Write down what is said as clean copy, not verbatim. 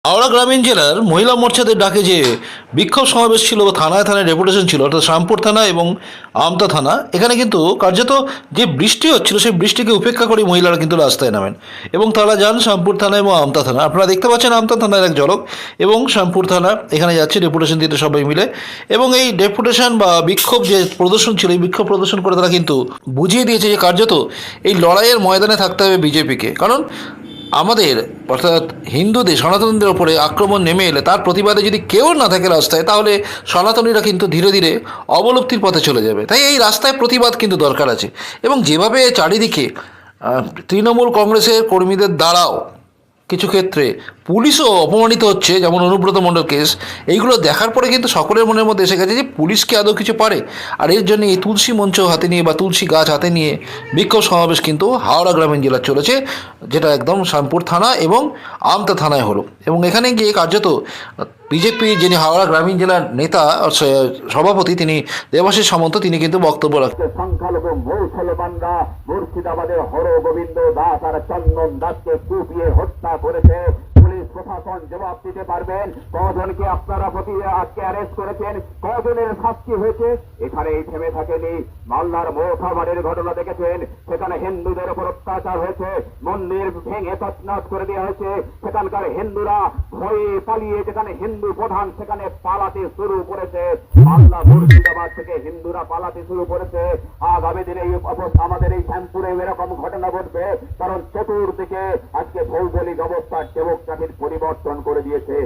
হাওড়া গ্রামীণ জেলার মহিলা মোর্চাদের ডাকে যে বিক্ষোভ সমাবেশ ছিল বা থানায় থানায় ডেপুটেশন ছিল অর্থাৎ শ্যামপুর থানা এবং আমতা থানা, এখানে কিন্তু কার্যত যে বৃষ্টি হচ্ছিল সেই বৃষ্টিকে উপেক্ষা করে মহিলারা কিন্তু রাস্তায় নামেন এবং তারা যান শ্যামপুর থানা এবং আমতা থানা। আপনারা দেখতে পাচ্ছেন আমতা থানার এক ঝলক এবং শ্যামপুর থানা এখানে যাচ্ছে ডেপুটেশন দিতে সবাই মিলে। এবং এই ডেপুটেশন বা বিক্ষোভ যে প্রদর্শন ছিল, এই বিক্ষোভ প্রদর্শন করে তারা কিন্তু বুঝিয়ে দিয়েছে যে কার্যত এই লড়াইয়ের ময়দানে থাকতে হবে বিজেপিকে। কারণ আমাদের অর্থাৎ হিন্দুদের সনাতনীদের ওপরে আক্রমণ নেমে এলে তার প্রতিবাদে যদি কেউ না থাকে রাস্তায়, তাহলে সনাতনীরা কিন্তু ধীরে ধীরে অবলুপ্তির পথে চলে যাবে। তাই এই রাস্তায় প্রতিবাদ কিন্তু দরকার আছে। এবং যেভাবে চারিদিকে তৃণমূল কংগ্রেসের কর্মীদের দ্বারাও কিছু ক্ষেত্রে পুলিশও অপমানিত হচ্ছে, যেমন অনুব্রত মণ্ডল কেস, এইগুলো দেখার পরে কিন্তু সকলের মনের মধ্যে এসে গেছে যে পুলিশ কি আদৌ কিছু পারে। আর এর জন্য এই তুলসী মঞ্চ হাতে নিয়ে বা তুলসী গাছ হাতে নিয়ে বিক্ষোভ সমাবেশ কিন্তু হাওড়া গ্রামীণ জেলার চলেছে, যেটা একদম শ্যামপুর থানা এবং আমতা থানায় হলো। এবং এখানে গিয়ে কার্যত বিজেপি যিনি হাওড়া গ্রামীণ জেলার নেতা সভাপতি, তিনি দেবাশিস সামন্ত, তিনি কিন্তু বক্তব্য রাখেন। সংখ্যালঘু মুসলমানরা মুর্শিদাবাদের হরগোবিন্দ দাস আর চন্দন দাসকে কুপিয়ে হত্যা করেছে। পুলিশ প্রশাসন জবাব দিতে পারবেন কজনকে আপনারা আজকে অ্যারেস্ট করেছেন, কজনের শাস্তি হয়েছে। এখানে থেমে থাকেনি। মালদার মোথাবাড়ির ঘটনা দেখেছেন, সেখানে হিন্দুদের উপর অত্যাচার হয়েছে, মন্দির ভেঙে তছনছ করে দেওয়া হয়েছে। সেখানকার হিন্দুরা ভয়ে পালিয়ে, যেখানে হিন্দু প্রধান সেখানে পালাতে শুরু করেছে। মালদা মুর্শিদাবাদ থেকে হিন্দুরা পালাতে শুরু করেছে। আগামী দিনে আমাদের এই শ্যামপুরে এরকম ঘটনা ঘটবে, কারণ চতুর্দিকে আজকে ভৌগোলিক অবস্থা ডেমোক্রেটিক পরিবর্তন করে দিয়েছে।